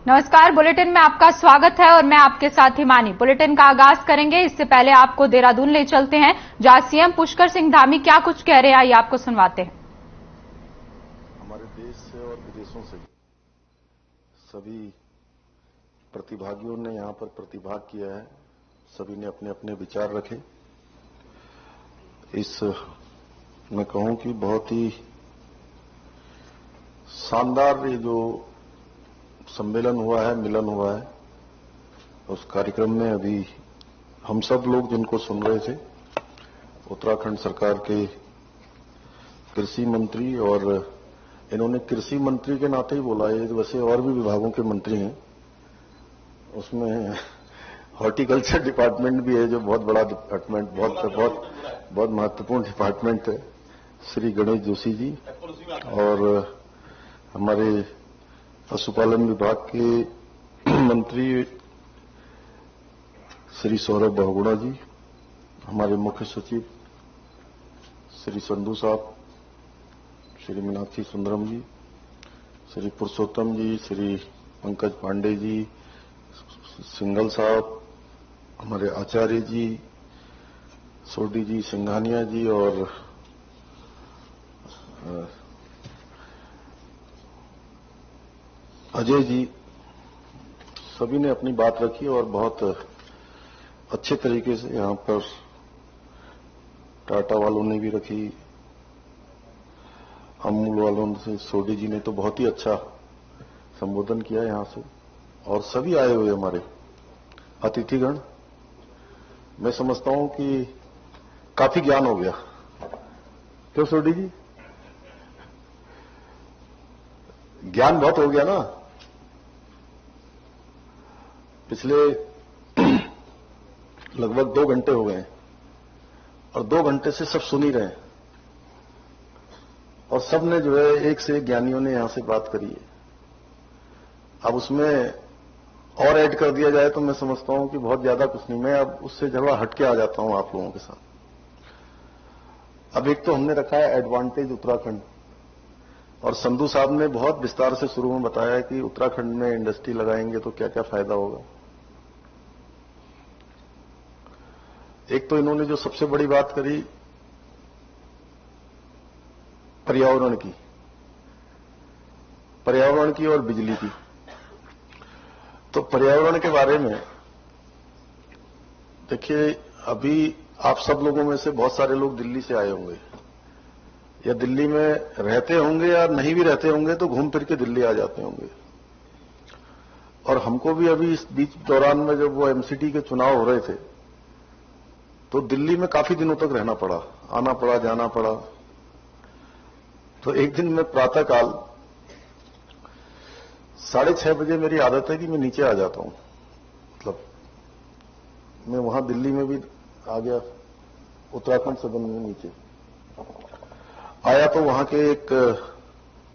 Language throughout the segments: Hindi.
नमस्कार, बुलेटिन में आपका स्वागत है और मैं आपके साथ हिमानी। बुलेटिन का आगाज करेंगे। इससे पहले आपको देहरादून ले चलते हैं, जहां सीएम पुष्कर सिंह धामी क्या कुछ कह रहे हैं, आइए आपको सुनवाते हैं। हमारे देश से और विदेशों से सभी प्रतिभागियों ने यहां पर प्रतिभाग किया है। सभी ने अपने अपने विचार रखे। इस मैं कहूं कि बहुत ही शानदार ये जो सम्मेलन हुआ है, मिलन हुआ है, उस कार्यक्रम में अभी हम सब लोग जिनको सुन रहे थे, उत्तराखंड सरकार के कृषि मंत्री, और इन्होंने कृषि मंत्री के नाते ही बोला है, वैसे और भी विभागों के मंत्री हैं, उसमें हॉर्टिकल्चर डिपार्टमेंट भी है जो बहुत बड़ा डिपार्टमेंट, बहुत महत्वपूर्ण डिपार्टमेंट है, श्री गणेश जोशी जी, और हमारे पशुपालन विभाग के मंत्री श्री सौरभ बहुगुणा जी, हमारे मुख्य सचिव श्री संधू साहब, श्री मीनाक्षी सुंदरम जी, श्री पुरुषोत्तम जी, श्री पंकज पांडे जी, सिंघल साहब, हमारे आचार्य जी, सोडी जी, सिंघानिया जी, और अजय जी, सभी ने अपनी बात रखी और बहुत अच्छे तरीके से यहां पर टाटा वालों ने भी रखी, अमूल वालों से सोडी जी ने तो बहुत ही अच्छा संबोधन किया यहां से, और सभी आए हुए हमारे अतिथिगण। मैं समझता हूं कि काफी ज्ञान हो गया, क्यों सोडी जी? ज्ञान बहुत हो गया ना। पिछले लगभग 2 घंटे हो गए और 2 घंटे से सब सुन ही रहे हैं, और सब ने जो है एक से एक ज्ञानियों ने यहां से बात करी है। अब उसमें और ऐड कर दिया जाए तो मैं समझता हूं कि बहुत ज्यादा कुछ नहीं। मैं अब उससे जरा हटके आ जाता हूं आप लोगों के साथ। अब एक तो हमने रखा है एडवांटेज उत्तराखंड, और संधू साहब ने बहुत विस्तार से शुरू में बताया कि उत्तराखंड में इंडस्ट्री लगाएंगे तो क्या क्या फायदा होगा। एक तो इन्होंने जो सबसे बड़ी बात करी पर्यावरण की और बिजली की। तो पर्यावरण के बारे में देखिए, अभी आप सब लोगों में से बहुत सारे लोग दिल्ली से आए होंगे, या दिल्ली में रहते होंगे, या नहीं भी रहते होंगे तो घूम फिर के दिल्ली आ जाते होंगे। और हमको भी अभी इस बीच दौरान में जब वो एमसीडी के चुनाव हो रहे थे तो दिल्ली में काफी दिनों तक रहना पड़ा, आना पड़ा, जाना पड़ा। तो एक दिन मैं प्रातःकाल 6:30 बजे मेरी आदत है कि मैं नीचे आ जाता हूं। मतलब मैं वहां दिल्ली में भी आ गया, उत्तराखंड सदन में नीचे आया तो वहां के एक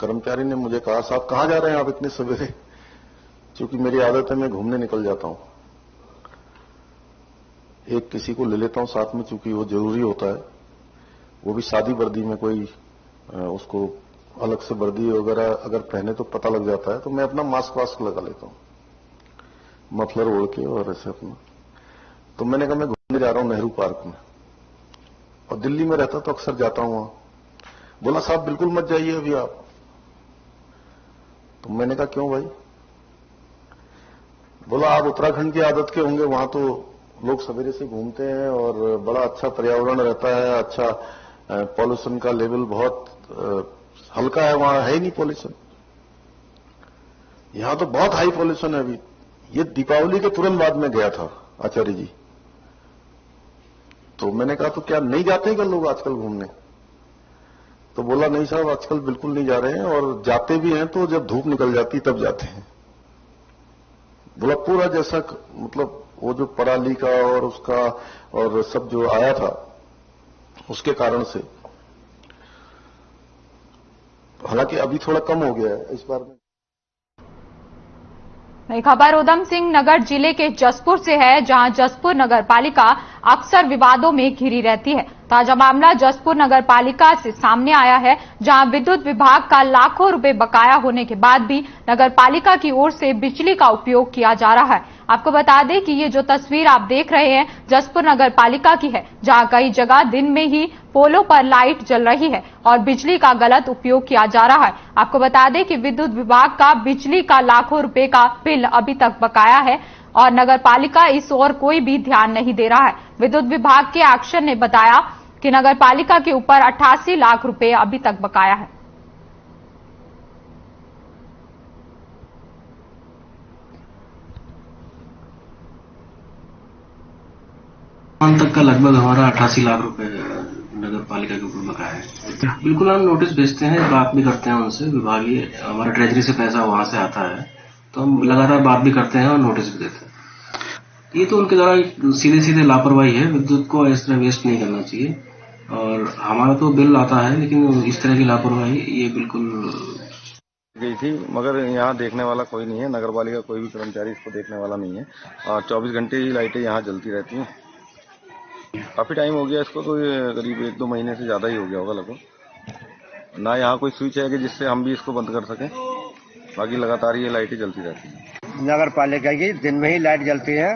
कर्मचारी ने मुझे कहा, साहब कहां जा रहे हैं आप इतने सवेरे? क्योंकि मेरी आदत है मैं घूमने निकल जाता हूं, एक किसी को ले लेता हूं साथ में, चूंकि वो जरूरी होता है, वो भी सादी वर्दी में, कोई उसको अलग से वर्दी वगैरह अगर पहने तो पता लग जाता है। तो मैं अपना मास्क वास्क लगा लेता हूं, मफलर ओढ़ के और ऐसे अपना। तो मैंने कहा मैं घूमने जा रहा हूं नेहरू पार्क में, और दिल्ली में रहता तो अक्सर जाता हूं वहां। बोला साहब बिल्कुल मत जाइए अभी आप। तो मैंने कहा क्यों भाई? बोला आप उत्तराखंड की आदत के होंगे, वहां तो लोग सवेरे से घूमते हैं और बड़ा अच्छा पर्यावरण रहता है, अच्छा पॉल्यूशन का लेवल बहुत हल्का है, वहां है ही नहीं पॉल्यूशन। यहां तो बहुत हाई पॉल्यूशन है अभी। ये दीपावली के तुरंत बाद में गया था आचार्य जी, तो मैंने कहा तो क्या नहीं जाते क्या लोग आजकल घूमने? तो बोला नहीं साहब आजकल बिल्कुल नहीं जा रहे हैं, और जाते भी हैं तो जब धूप निकल जाती तब जाते हैं। बोला पूरा जैसा मतलब वो जो पराली का और उसका और सब जो आया था उसके कारण से, हालांकि अभी थोड़ा कम हो गया है इस बार में। नई खबर उधम सिंह नगर जिले के जसपुर से है, जहां जसपुर नगर पालिका अक्सर विवादों में घिरी रहती है। ताजा मामला जसपुर नगर पालिका से सामने आया है, जहां विद्युत विभाग का लाखों रुपए बकाया होने के बाद भी नगर पालिका की ओर से बिजली का उपयोग किया जा रहा है। आपको बता दें कि ये जो तस्वीर आप देख रहे हैं जसपुर नगर पालिका की है, जहां कई जगह दिन में ही पोलों पर लाइट जल रही है और बिजली का गलत उपयोग किया जा रहा है। आपको बता दें कि विद्युत विभाग का बिजली का लाखों रुपए का बिल अभी तक बकाया है और नगर पालिका इस ओर कोई भी ध्यान नहीं दे रहा है। विद्युत विभाग के एक्शन ने बताया कि नगर पालिका के ऊपर 88 लाख रुपए अभी तक बकाया है। तक का लगभग हमारा 88 लाख रुपए नगर पालिका के ऊपर बकाया है। बिल्कुल हम नोटिस भेजते हैं, बात भी करते हैं उनसे, विभागीय हमारा ट्रेजरी से पैसा वहां से आता है तो हम लगातार बात भी करते हैं और नोटिस भी देते हैं। ये तो उनके द्वारा सीधे सीधे लापरवाही है, विद्युत को इस तरह वेस्ट नहीं करना चाहिए और हमारा तो बिल आता है लेकिन इस तरह की लापरवाही ये बिल्कुल गई थी, मगर यहाँ देखने वाला कोई नहीं है, नगर पालिका कोई भी कर्मचारी इसको देखने वाला नहीं है और 24 घंटे ही लाइटें यहाँ जलती रहती हैं। काफी टाइम हो गया इसको, तो ये करीब 1-2 महीने से ज्यादा ही हो गया होगा लगभग। ना यहाँ कोई स्विच है कि जिससे हम भी इसको बंद कर सकें, बाकी लगातार ये लाइटें जलती रहती हैं। नगर पालिका की दिन में ही लाइट जलती है,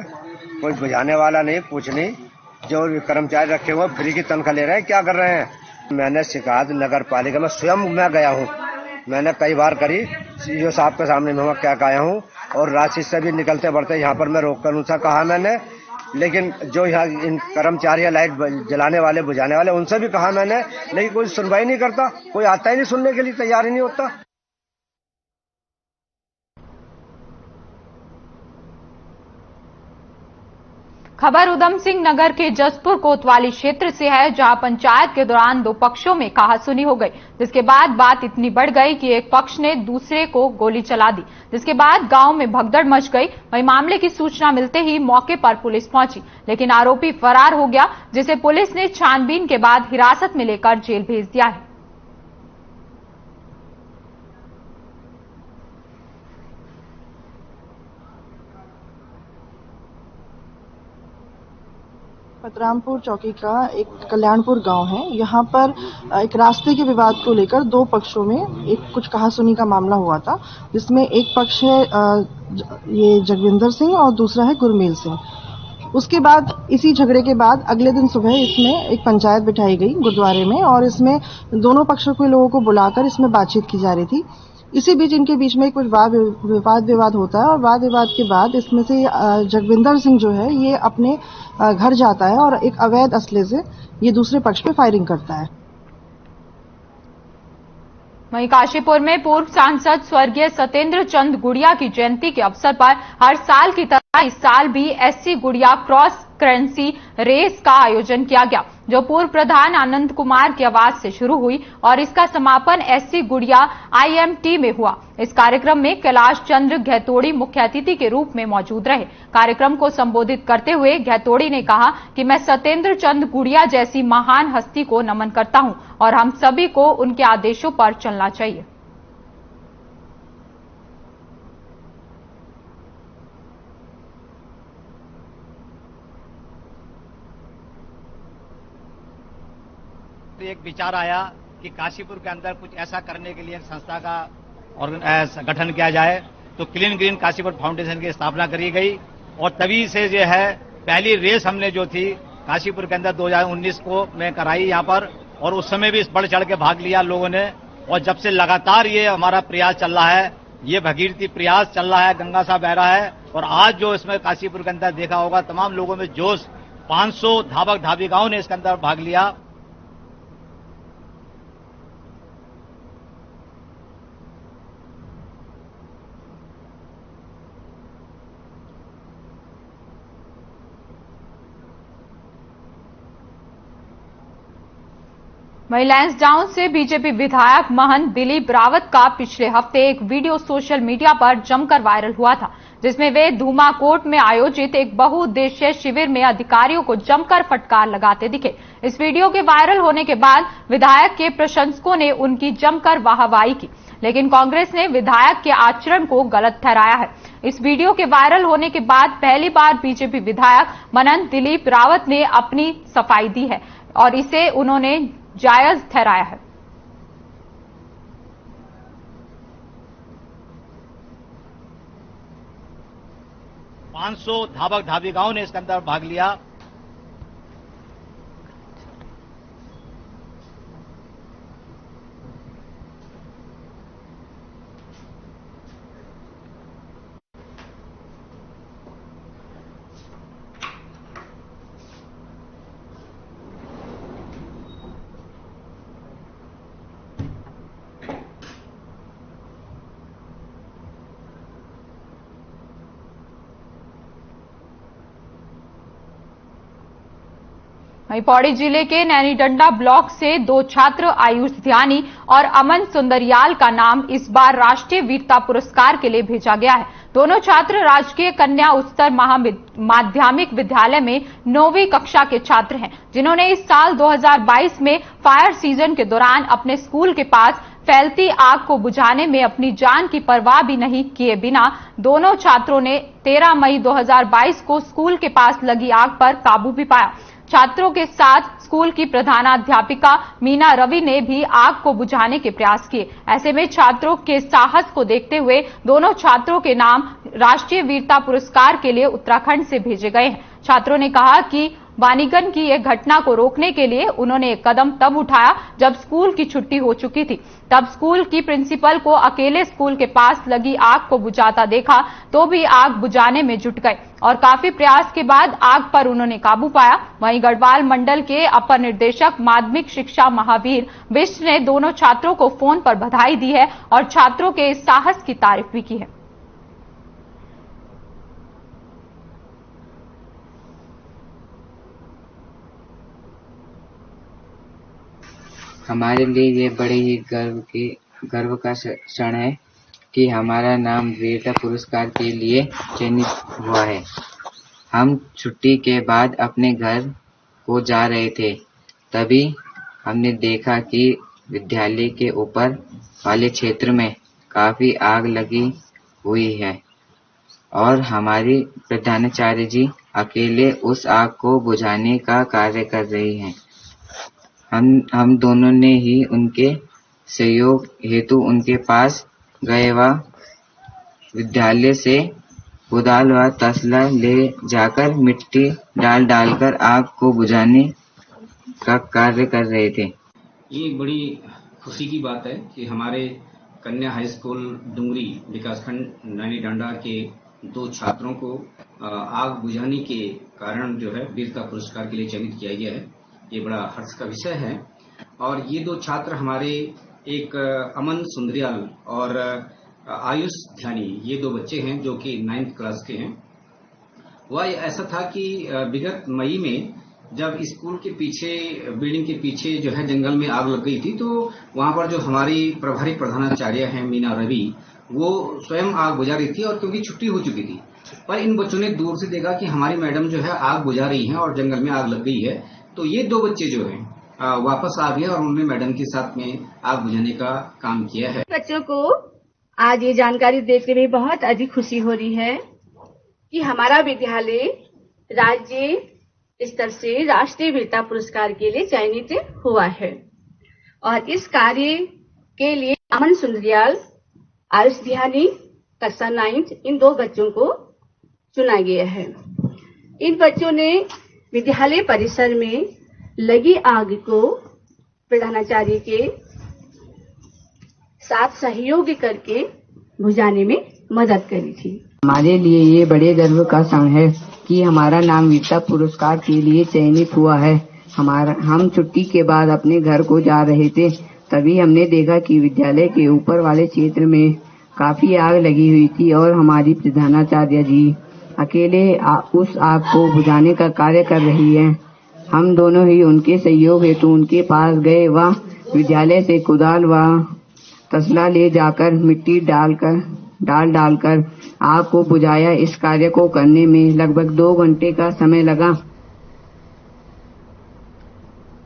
कोई बुझाने वाला नहीं, कुछ नहीं। जो कर्मचारी रखे हुए फ्री की तनख्वाह ले रहे हैं, क्या कर रहे हैं। मैंने शिकायत नगर पालिका में स्वयं मैं गया हूँ, मैंने कई बार करी, सीईओ साहब के सामने मैं क्या गया हूँ और राशि से भी निकलते बढ़ते यहाँ पर मैं रोक कर उनसे कहा मैंने, लेकिन जो यहाँ इन कर्मचारी लाइट जलाने वाले बुझाने वाले उनसे भी कहा मैंने, लेकिन कोई सुनवाई नहीं करता, कोई आता ही नहीं, सुनने के लिए तैयार ही नहीं होता। खबर उधम सिंह नगर के जसपुर कोतवाली क्षेत्र से है, जहां पंचायत के दौरान दो पक्षों में कहासुनी हो गई, जिसके बाद बात इतनी बढ़ गई कि एक पक्ष ने दूसरे को गोली चला दी, जिसके बाद गांव में भगदड़ मच गई। वहीं मामले की सूचना मिलते ही मौके पर पुलिस पहुंची, लेकिन आरोपी फरार हो गया, जिसे पुलिस ने छानबीन के बाद हिरासत में लेकर जेल भेज दिया है। पतरामपुर चौकी का एक कल्याणपुर गांव है। यहाँ पर एक रास्ते के विवाद को लेकर दो पक्षों में एक कुछ कहासुनी का मामला हुआ था, जिसमें एक पक्ष है ये जगविंदर सिंह और दूसरा है गुरमेल सिंह। उसके बाद इसी झगड़े के बाद अगले दिन सुबह इसमें एक पंचायत बिठाई गई गुरुद्वारे में और इसमें दोनों पक्षों के लोगों को बुलाकर इसमें बातचीत की जा रही थी। इसी बीच इनके बीच में कुछ वाद विवाद होता है और वाद विवाद के बाद इसमें से जगविंदर सिंह जो है ये अपने घर जाता है और एक अवैध असले से ये दूसरे पक्ष पे फायरिंग करता है। वहीं काशीपुर में पूर्व सांसद स्वर्गीय सत्येंद्र चंद गुड़िया की जयंती के अवसर पर हर साल की तरह इस साल भी एससी गुड़िया क्रॉस करेंसी रेस का आयोजन किया गया, जो पूर्व प्रधान आनंद कुमार की आवाज से शुरू हुई और इसका समापन एससी गुड़िया आईएमटी में हुआ। इस कार्यक्रम में कैलाश चंद्र गहतोड़ी मुख्य अतिथि के रूप में मौजूद रहे। कार्यक्रम को संबोधित करते हुए गहतोड़ी ने कहा कि मैं सत्येंद्र चंद गुड़िया जैसी महान हस्ती को नमन करता हूं और हम सभी को उनके आदेशों पर चलना चाहिए। एक विचार आया कि काशीपुर के अंदर कुछ ऐसा करने के लिए संस्था का गठन किया जाए, तो क्लीन ग्रीन काशीपुर फाउंडेशन की स्थापना करी गई और तभी से जो है पहली रेस हमने जो थी काशीपुर के अंदर 2019 को में कराई यहाँ पर, और उस समय भी बढ़ चढ़ के भाग लिया लोगों ने। और जब से लगातार ये हमारा प्रयास चल रहा है, ये भगीरथी प्रयास चल रहा है, गंगा सा बह रहा है, और आज जो इसमें काशीपुर के अंदर देखा होगा तमाम लोगों में जोश, 500 धावक धाविकाओं ने इसके अंदर भाग लिया। वहीं लैंसडाउन से बीजेपी विधायक महंत दिलीप रावत का पिछले हफ्ते एक वीडियो सोशल मीडिया पर जमकर वायरल हुआ था, जिसमें वे धूमाकोट में आयोजित एक बहुउद्देशीय शिविर में अधिकारियों को जमकर फटकार लगाते दिखे। इस वीडियो के वायरल होने के बाद विधायक के प्रशंसकों ने उनकी जमकर वाहवाही की, लेकिन कांग्रेस ने विधायक के आचरण को गलत ठहराया है। इस वीडियो के वायरल होने के बाद पहली बार बीजेपी विधायक महंत दिलीप रावत ने अपनी सफाई दी है। और इसे उन्होंने जायज ठहराया है। धावक धाविकाओं ने इसके अंदर भाग लिया। वहीं पौड़ी जिले के नैनीडंडा ब्लॉक से दो छात्र आयुष ध्यानी और अमन सुंदरियाल का नाम इस बार राष्ट्रीय वीरता पुरस्कार के लिए भेजा गया है। दोनों छात्र राजकीय कन्या उच्चतर माध्यमिक विद्यालय में 9वीं कक्षा के छात्र हैं, जिन्होंने इस साल 2022 में फायर सीजन के दौरान अपने स्कूल के पास फैलती आग को बुझाने में अपनी जान की परवाह भी नहीं किए बिना दोनों छात्रों ने 13 मई 2022 को स्कूल के पास लगी आग पर काबू भी पाया। छात्रों के साथ स्कूल की प्रधानाध्यापिका मीना रवि ने भी आग को बुझाने के प्रयास किए। ऐसे में छात्रों के साहस को देखते हुए दोनों छात्रों के नाम राष्ट्रीय वीरता पुरस्कार के लिए उत्तराखंड से भेजे गए हैं। छात्रों ने कहा कि वानीगन की एक घटना को रोकने के लिए उन्होंने एक कदम तब उठाया जब स्कूल की छुट्टी हो चुकी थी। तब स्कूल की प्रिंसिपल को अकेले स्कूल के पास लगी आग को बुझाता देखा तो भी आग बुझाने में जुट गए और काफी प्रयास के बाद आग पर उन्होंने काबू पाया। वहीं गढ़वाल मंडल के अपर निदेशक माध्यमिक शिक्षा महावीर बिष्ट ने दोनों छात्रों को फोन पर बधाई दी है और छात्रों के इस साहस की तारीफ भी की है। हमारे लिए ये बड़े ही गर्व का क्षण है कि हमारा नाम वीरता पुरस्कार के लिए चयनित हुआ है। हम छुट्टी के बाद अपने घर को जा रहे थे, तभी हमने देखा कि विद्यालय के ऊपर वाले क्षेत्र में काफी आग लगी हुई है और हमारी प्रधानाचार्य जी अकेले उस आग को बुझाने का कार्य कर रही हैं। हम दोनों ने ही उनके सहयोग हेतु उनके पास गए व विद्यालय से कुदाल व तसला ले जाकर मिट्टी डालकर आग को बुझाने का कार्य कर रहे थे। ये एक बड़ी खुशी की बात है कि हमारे कन्या हाई स्कूल डुंगरी विकासखंड नैनीडंडा के दो छात्रों को आग बुझाने के कारण जो है वीरता पुरस्कार के लिए चयनित किया गया है। ये बड़ा हर्ष का विषय है और ये दो छात्र हमारे एक अमन सुंदरियाल और आयुष ध्यानी, ये दो बच्चे हैं जो कि 9th क्लास के हैं। वह ऐसा था कि विगत मई में जब स्कूल के पीछे बिल्डिंग के पीछे जो है जंगल में आग लग गई थी, तो वहां पर जो हमारी प्रभारी प्रधानाचार्य हैं मीना रवि, वो स्वयं आग बुझा रही थी और क्योंकि छुट्टी हो चुकी थी, पर इन बच्चों ने दूर से देखा कि हमारी मैडम जो है आग बुझा रही हैं और जंगल में आग लग गई है, तो ये दो बच्चे जो हैं वापस आ गए और उन्होंने मैडम के साथ में आग बुझाने का काम किया है। बच्चों को आज ये जानकारी देते हुए बहुत अधिक खुशी हो रही है कि हमारा विद्यालय राज्य स्तर से राष्ट्रीय वीरता पुरस्कार के लिए चयनित हुआ है और इस कार्य के लिए अमन सुंदरियाल, आयुष ध्यानी कक्षा 9 इन दो बच्चों को चुना गया है। इन बच्चों ने विद्यालय परिसर में लगी आग को प्रधानाचार्य के साथ सहयोग करके बुझाने में मदद करी थी। हमारे लिए ये बड़े गर्व का क्षण है कि हमारा नाम वीरता पुरस्कार के लिए चयनित हुआ है। हम छुट्टी के बाद अपने घर को जा रहे थे, तभी हमने देखा कि विद्यालय के ऊपर वाले क्षेत्र में काफी आग लगी हुई थी और हमारी प्रधानाचार्य जी अकेले उस आग को बुझाने का कार्य कर रही है। हम दोनों ही उनके सहयोग हेतु उनके पास गए व विद्यालय से कुदाल व तसला ले जाकर मिट्टी डालकर आग को बुझाया। इस कार्य को करने में लगभग 2 घंटे का समय लगा।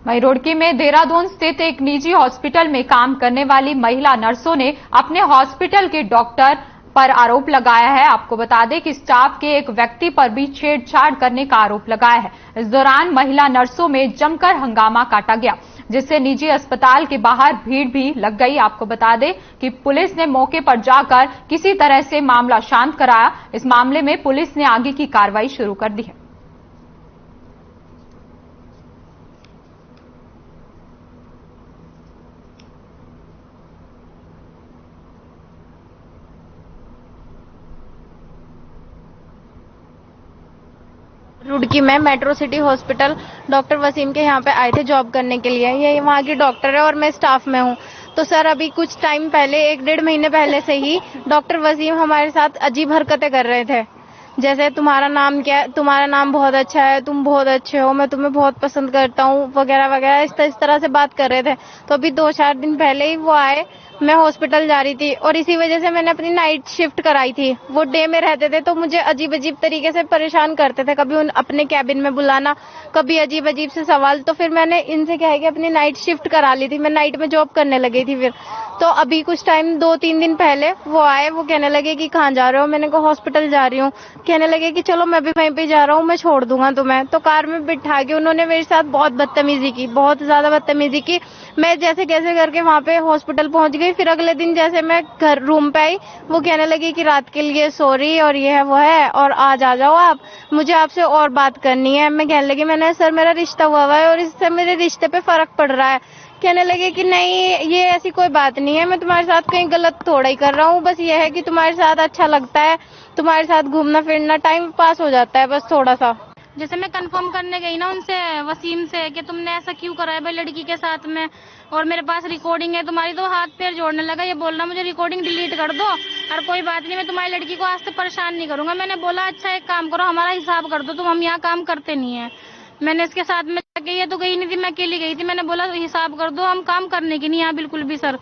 वहीं रुड़की में देहरादून स्थित एक निजी हॉस्पिटल में काम करने वाली महिला नर्सों ने अपने हॉस्पिटल के डॉक्टर पर आरोप लगाया है। आपको बता दें कि स्टाफ के एक व्यक्ति पर भी छेड़छाड़ करने का आरोप लगाया है। इस दौरान महिला नर्सों में जमकर हंगामा काटा गया, जिससे निजी अस्पताल के बाहर भीड़ भी लग गई। आपको बता दें कि पुलिस ने मौके पर जाकर किसी तरह से मामला शांत कराया। इस मामले में पुलिस ने आगे की कार्रवाई शुरू कर दी है। रुड़की में metro city hospital doctor Wasim के यहाँ पे आए थे जॉब करने के लिए। ये वहाँ की डॉक्टर है और मैं स्टाफ में हूँ। तो सर अभी कुछ टाइम पहले 1-1.5 महीने पहले से ही डॉक्टर वसीम हमारे साथ अजीब हरकतें कर रहे थे, जैसे तुम्हारा नाम क्या है, तुम्हारा नाम बहुत अच्छा है, तुम बहुत अच्छे हो, मैं तुम्हें बहुत पसंद करता हूँ वगैरह वगैरह इस तरह से बात कर रहे थे। तो अभी 2-4 दिन पहले ही वो आए, मैं हॉस्पिटल जा रही थी और इसी वजह से मैंने अपनी नाइट शिफ्ट कराई थी। वो डे में रहते थे तो मुझे अजीब अजीब तरीके से परेशान करते थे, कभी उन अपने कैबिन में बुलाना, कभी अजीब अजीब से सवाल। तो फिर मैंने इनसे क्या है कि अपनी नाइट शिफ्ट करा ली थी, मैं नाइट में जॉब करने लगी थी। फिर तो अभी कुछ टाइम 2-3 दिन पहले वो आए, वो कहने लगे कि कहाँ जा रहे हो, मैंने कहा हॉस्पिटल जा रही हूँ। कहने लगे कि चलो मैं भी वहीं पे जा रहा हूँ, मैं छोड़ दूंगा तुम्हें। तो कार में बिठा के उन्होंने मेरे साथ बहुत बदतमीजी की, बहुत ज्यादा बदतमीजी की। मैं जैसे कैसे करके वहां पे हॉस्पिटल पहुंच गई। फिर अगले दिन जैसे मैं घर रूम पे आई, वो कहने लगी कि रात के लिए सॉरी और ये है वो है और आज आ जाओ आप, मुझे आपसे और बात करनी है। मैं कहने लगी मैंने सर मेरा रिश्ता हुआ है और इससे मेरे रिश्ते पे फर्क पड़ रहा है। कहने लगे कि नहीं ये ऐसी कोई बात नहीं है, मैं तुम्हारे साथ कहीं गलत थोड़ा ही कर रहा हूँ, बस ये है कि तुम्हारे साथ अच्छा लगता है, तुम्हारे साथ घूमना फिरना, टाइम पास हो जाता है बस थोड़ा सा। जैसे मैं कंफर्म करने गई ना उनसे वसीम से कि तुमने ऐसा क्यों करा है भाई लड़की के साथ में, और मेरे पास रिकॉर्डिंग है तुम्हारी, तो हाथ पैर जोड़ने लगा। ये बोल रहा मुझे रिकॉर्डिंग डिलीट कर दो और कोई बात नहीं, मैं तुम्हारी लड़की को आज से परेशान नहीं करूंगा। मैंने बोला अच्छा एक काम करो, हमारा हिसाब कर दो, तुम हम यहाँ काम करते नहीं है। मैंने इसके साथ में ये तो गई नहीं थी, मैं अकेली गई थी। मैंने बोला हिसाब कर दो, हम काम करने की नहीं यहाँ बिल्कुल भी सर।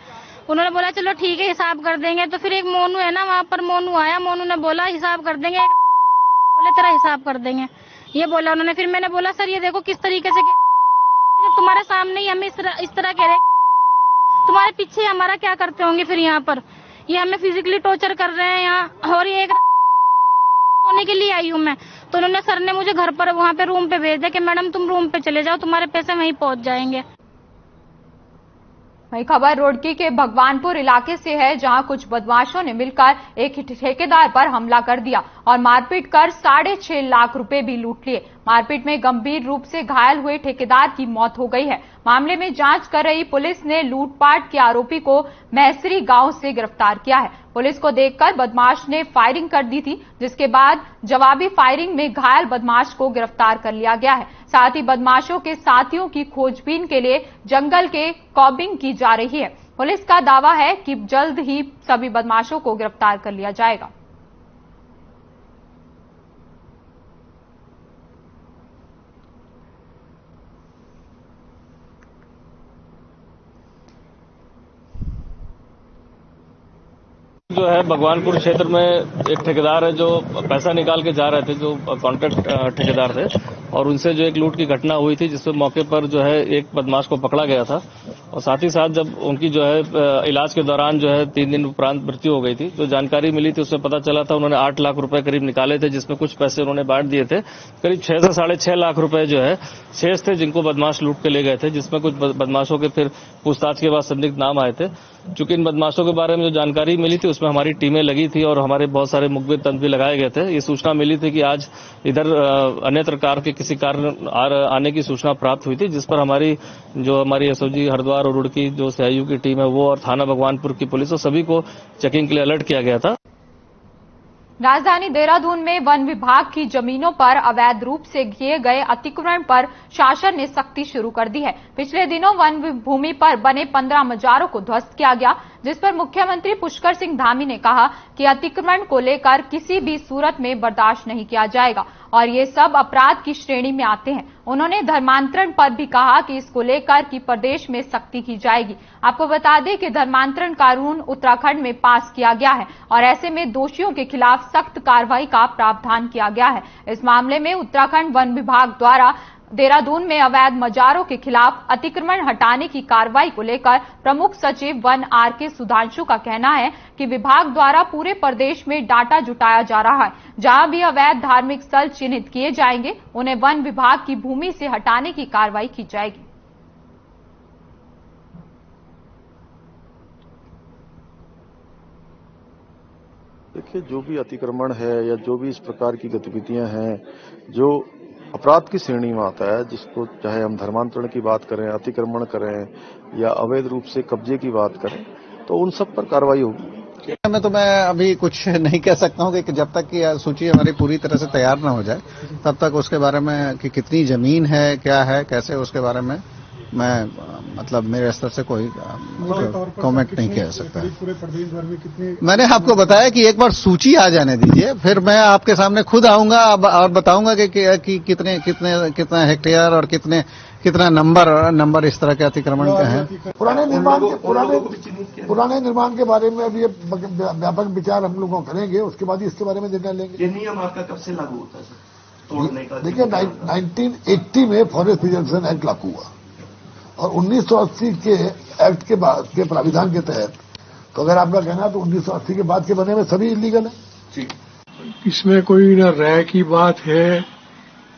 उन्होंने बोला चलो ठीक है हिसाब कर देंगे। तो फिर एक मोनू है ना वहाँ पर, मोनू आया, मोनू ने बोला हिसाब कर देंगे, बोले तेरा हिसाब कर देंगे, ये बोला उन्होंने। फिर मैंने बोला सर ये देखो किस तरीके से जब तुम्हारे सामने ही हमें इस तरह कह रहे, तुम्हारे पीछे हमारा क्या करते होंगे फिर यहाँ पर, ये हमें फिजिकली टॉर्चर कर रहे हैं यहाँ। और ये सोने के लिए आई हूँ मैं, तो उन्होंने सर ने मुझे घर पर वहाँ पे रूम पे भेज दिया कि मैडम तुम रूम पे चले जाओ, तुम्हारे पैसे वहीं पहुँच जाएंगे। वही खबर रुड़की के भगवानपुर इलाके से है, जहां कुछ बदमाशों ने मिलकर एक ठेकेदार पर हमला कर दिया और मारपीट कर 6.5 लाख रुपए भी लूट लिए। मारपीट में गंभीर रूप से घायल हुए ठेकेदार की मौत हो गई है। मामले में जांच कर रही पुलिस ने लूटपाट के आरोपी को महसरी गांव से गिरफ्तार किया है। पुलिस को देखकर बदमाश ने फायरिंग कर दी थी, जिसके बाद जवाबी फायरिंग में घायल बदमाश को गिरफ्तार कर लिया गया है। साथ ही बदमाशों के साथियों की खोजबीन के लिए जंगल के कॉबिंग की जा रही है। पुलिस का दावा है कि जल्द ही सभी बदमाशों को गिरफ्तार कर लिया जाएगा। जो है भगवानपुर क्षेत्र में एक ठेकेदार है जो पैसा निकाल के जा रहे थे, जो कॉन्ट्रैक्ट ठेकेदार थे, और उनसे जो एक लूट की घटना हुई थी, जिसमें मौके पर जो है एक बदमाश को पकड़ा गया था। और साथ ही साथ जब उनकी जो है इलाज के दौरान जो है 3 दिन उपरांत मृत्यु हो गई थी, जो जानकारी मिली थी उसमें पता चला था उन्होंने 8 लाख रुपए करीब निकाले थे, जिसमें कुछ पैसे उन्होंने बांट दिए थे। करीब 6 से 6.5 लाख रुपए जो है शेष थे, जिनको बदमाश लूट के ले गए थे, जिसमें कुछ बदमाशों के फिर पूछताछ के बाद संदिग्ध नाम आए थे। चूंकि इन बदमाशों के बारे में जो जानकारी मिली थी उसमें हमारी टीमें लगी थी और हमारे बहुत सारे मुखबिर तंत्र भी लगाए गए थे। ये सूचना मिली थी कि आज इधर अन्यत्र कार के किसी कारण आने की सूचना प्राप्त हुई थी, जिस पर हमारी एसओजी हरिद्वार और रुड़की जो सीआईयू की टीम है वो और थाना भगवानपुर की पुलिस और सभी को चेकिंग के लिए अलर्ट किया गया था। राजधानी देहरादून में वन विभाग की जमीनों पर अवैध रूप से किए गए अतिक्रमण पर शासन ने सख्ती शुरू कर दी है। पिछले दिनों वन भूमि पर बने 15 मजारों को ध्वस्त किया गया, जिस पर मुख्यमंत्री पुष्कर सिंह धामी ने कहा कि अतिक्रमण को लेकर किसी भी सूरत में बर्दाश्त नहीं किया जाएगा और ये सब अपराध की श्रेणी में आते हैं। उन्होंने धर्मांतरण पर भी कहा कि इसको लेकर कि प्रदेश में सख्ती की जाएगी। आपको बता दें कि धर्मांतरण कानून उत्तराखंड में पास किया गया है और ऐसे में दोषियों के खिलाफ सख्त कार्रवाई का प्रावधान किया गया है। इस मामले में उत्तराखंड वन विभाग द्वारा देहरादून में अवैध मजारों के खिलाफ अतिक्रमण हटाने की कार्रवाई को लेकर प्रमुख सचिव वन आर.के. सुधांशु का कहना है कि विभाग द्वारा पूरे प्रदेश में डाटा जुटाया जा रहा है। जहां भी अवैध धार्मिक स्थल चिन्हित किए जाएंगे उन्हें वन विभाग की भूमि से हटाने की कार्रवाई की जाएगी। देखिए, जो भी अतिक्रमण है या जो भी इस प्रकार की गतिविधियां हैं जो अपराध की श्रेणी में आता है, जिसको चाहे हम धर्मांतरण की बात करें, अतिक्रमण करें या अवैध रूप से कब्जे की बात करें, तो उन सब पर कार्रवाई होगी। मैं तो मैं अभी कुछ नहीं कह सकता हूं कि जब तक कि सूची हमारी पूरी तरह से तैयार ना हो जाए तब तक उसके बारे में कि कितनी जमीन है, क्या है, कैसे, उसके बारे में मैं मतलब मेरे स्तर से कोई कमेंट नहीं कह सकता। पूरे प्रदेश भर में कितने, मैंने आपको बताया कि एक बार सूची आ जाने दीजिए, फिर मैं आपके सामने खुद आऊंगा और बताऊंगा कि कितना हेक्टेयर और कितना नंबर इस तरह के अतिक्रमण के हैं। पुराने निर्माण के बारे में अभी व्यापक विचार हम लोगों करेंगे, उसके बाद ही इसके बारे में निर्णय लेंगे। ये नियम आपका कब से लागू होता है सर, तोड़ने का? देखिए, 1980 में फॉरेस्ट प्रिजर्वेशन एक्ट लागू हुआ और 1980 के एक्ट के प्राविधान के तहत, तो अगर आपका कहना तो 1980 के बाद के बने हुए सभी इलीगल है। इसमें कोई न राय की बात है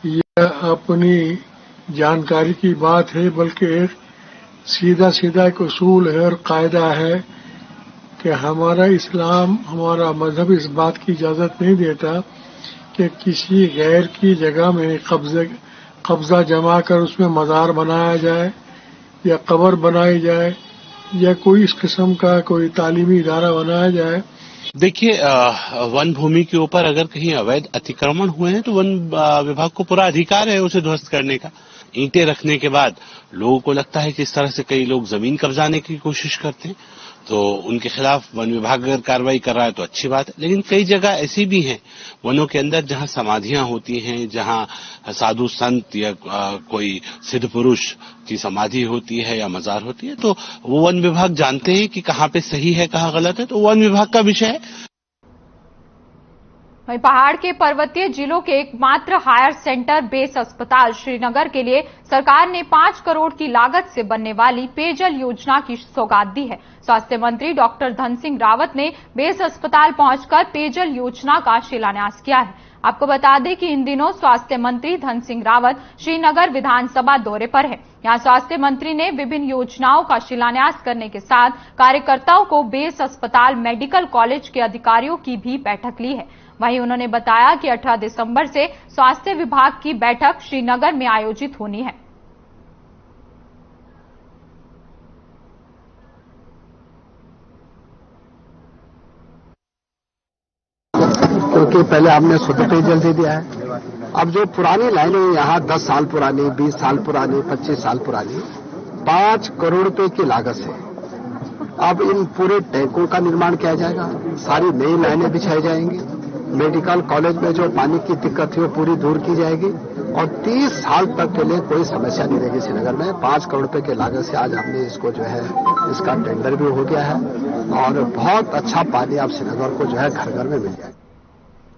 या अपनी जानकारी की बात है, बल्कि एक सीधा एक उसूल है और कायदा है कि हमारा इस्लाम, हमारा मजहब इस बात की इजाजत नहीं देता कि किसी गैर की जगह में कब्जा जमा कर उसमें मजार बनाया जाए या कब्र बनाई जाए या कोई इस किस्म का कोई तालीमी इदारा बनाया जाए। देखिए, वन भूमि के ऊपर अगर कहीं अवैध अतिक्रमण हुए हैं तो वन विभाग को पूरा अधिकार है उसे ध्वस्त करने का। ईंटें रखने के बाद लोगों को लगता है कि इस तरह से कई लोग जमीन कब्जाने की कोशिश करते हैं, तो उनके खिलाफ वन विभाग अगर कार्रवाई कर रहा है तो अच्छी बात है। लेकिन कई जगह ऐसी भी हैं वनों के अंदर जहां समाधियां होती हैं, जहां साधु संत या कोई सिद्ध पुरुष की समाधि होती है या मजार होती है, तो वो वन विभाग जानते हैं कि कहां पे सही है कहां गलत है, तो वन विभाग का विषय है। वहीं पहाड़ के पर्वतीय जिलों के एकमात्र हायर सेंटर बेस अस्पताल श्रीनगर के लिए सरकार ने 5 करोड़ की लागत से बनने वाली पेयजल योजना की सौगात दी है। स्वास्थ्य मंत्री डॉक्टर धन सिंह रावत ने बेस अस्पताल पहुंचकर पेयजल योजना का शिलान्यास किया है। आपको बता दें कि इन दिनों स्वास्थ्य मंत्री धन सिंह रावत श्रीनगर विधानसभा दौरे पर है। यहां स्वास्थ्य मंत्री ने विभिन्न योजनाओं का शिलान्यास करने के साथ कार्यकर्ताओं को बेस अस्पताल मेडिकल कॉलेज के अधिकारियों की भी बैठक ली है। वहीं उन्होंने बताया कि 18 दिसंबर से स्वास्थ्य विभाग की बैठक श्रीनगर में आयोजित होनी है। क्योंकि पहले हमने शुद्ध पेयजल दे दिया है, अब जो पुरानी लाइनें यहाँ 10 साल पुरानी, 20 साल पुरानी, 25 साल पुरानी, 5 करोड़ रुपए की लागत से अब इन पूरे टैंकों का निर्माण किया जाएगा, सारी नई लाइनें बिछाई जाएंगी, मेडिकल कॉलेज में जो पानी की दिक्कत थी वो पूरी दूर की जाएगी और 30 साल तक के लिए कोई समस्या नहीं रहेगी श्रीनगर में। 5 करोड़ रुपए की लागत से आज हमने इसको जो है इसका टेंडर भी हो गया है और बहुत अच्छा पानी अब श्रीनगर को जो है घर घर में मिल जाएगा।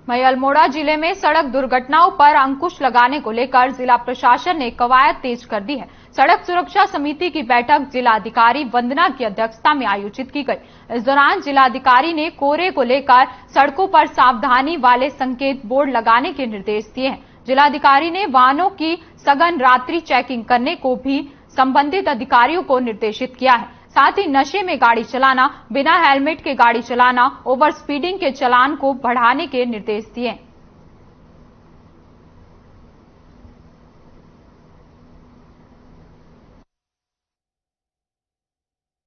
वहीं अल्मोड़ा जिले में सड़क दुर्घटनाओं पर अंकुश लगाने को लेकर जिला प्रशासन ने कवायद तेज कर दी है। सड़क सुरक्षा समिति की बैठक जिलाधिकारी वंदना की अध्यक्षता में आयोजित की गई। इस दौरान जिलाधिकारी ने कोहरे को लेकर सड़कों पर सावधानी वाले संकेत बोर्ड लगाने के निर्देश दिए हैं। जिलाधिकारी ने वाहनों की सघन रात्रि चेकिंग करने को भी संबंधित अधिकारियों को निर्देशित किया है। साथ ही नशे में गाड़ी चलाना, बिना हेलमेट के गाड़ी चलाना, ओवर स्पीडिंग के चालान को बढ़ाने के निर्देश दिए।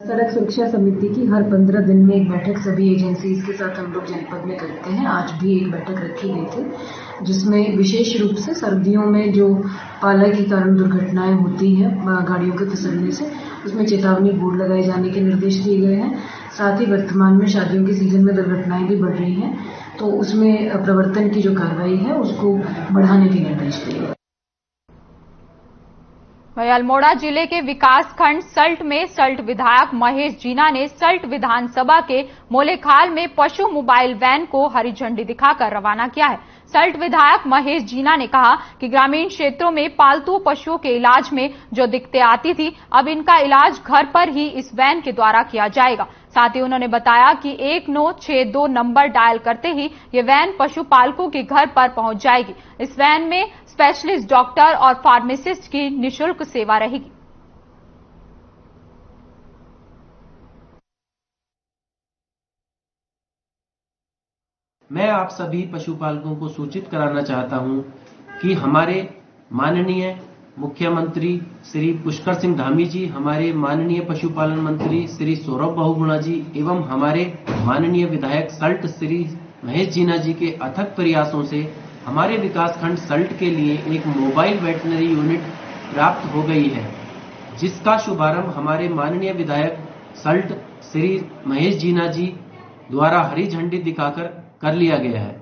सड़क सुरक्षा समिति की हर 15 दिन में एक बैठक सभी एजेंसीज के साथ हम लोग जनपद में करते हैं। आज भी एक बैठक रखी गई थी जिसमें विशेष रूप से सर्दियों में जो पाला के कारण दुर्घटनाएं होती हैं गाड़ियों के फिसलने से, उसमें चेतावनी बोर्ड लगाए जाने के निर्देश दिए गए हैं। साथ ही वर्तमान में शादियों के सीजन में दुर्घटनाएं भी बढ़ रही हैं, तो उसमें प्रवर्तन की जो कार्रवाई है उसको बढ़ाने के निर्देश दिए गए। वहीं अल्मोड़ा जिले के विकासखंड सल्ट में सल्ट विधायक महेश जीना ने सल्ट विधानसभा के मोलेखाल में पशु मोबाइल वैन को हरी झंडी दिखाकर रवाना किया है। सल्ट विधायक महेश जीना ने कहा कि ग्रामीण क्षेत्रों में पालतू पशुओं के इलाज में जो दिक्कतें आती थी, अब इनका इलाज घर पर ही इस वैन के द्वारा किया जाएगा। साथ ही उन्होंने बताया कि 1962 नंबर डायल करते ही ये वैन पशुपालकों के घर पर पहुंच जाएगी। इस वैन में स्पेशलिस्ट डॉक्टर और फार्मासिस्ट की निःशुल्क सेवा रहेगी। मैं आप सभी पशुपालकों को सूचित कराना चाहता हूं कि हमारे माननीय मुख्यमंत्री श्री पुष्कर सिंह धामी जी, हमारे माननीय पशुपालन मंत्री श्री सौरभ बहुगुणा जी एवं हमारे माननीय विधायक सल्ट श्री महेश जीना जी के अथक प्रयासों से हमारे विकासखंड सल्ट के लिए एक मोबाइल वेटनरी यूनिट प्राप्त हो गई है, जिसका शुभारंभ हमारे माननीय विधायक सल्ट श्री महेश जीना जी द्वारा हरी झंडी दिखाकर कर लिया गया है।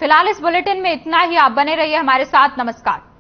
फिलहाल इस बुलेटिन में इतना ही। आप बने रहिए हमारे साथ। नमस्कार।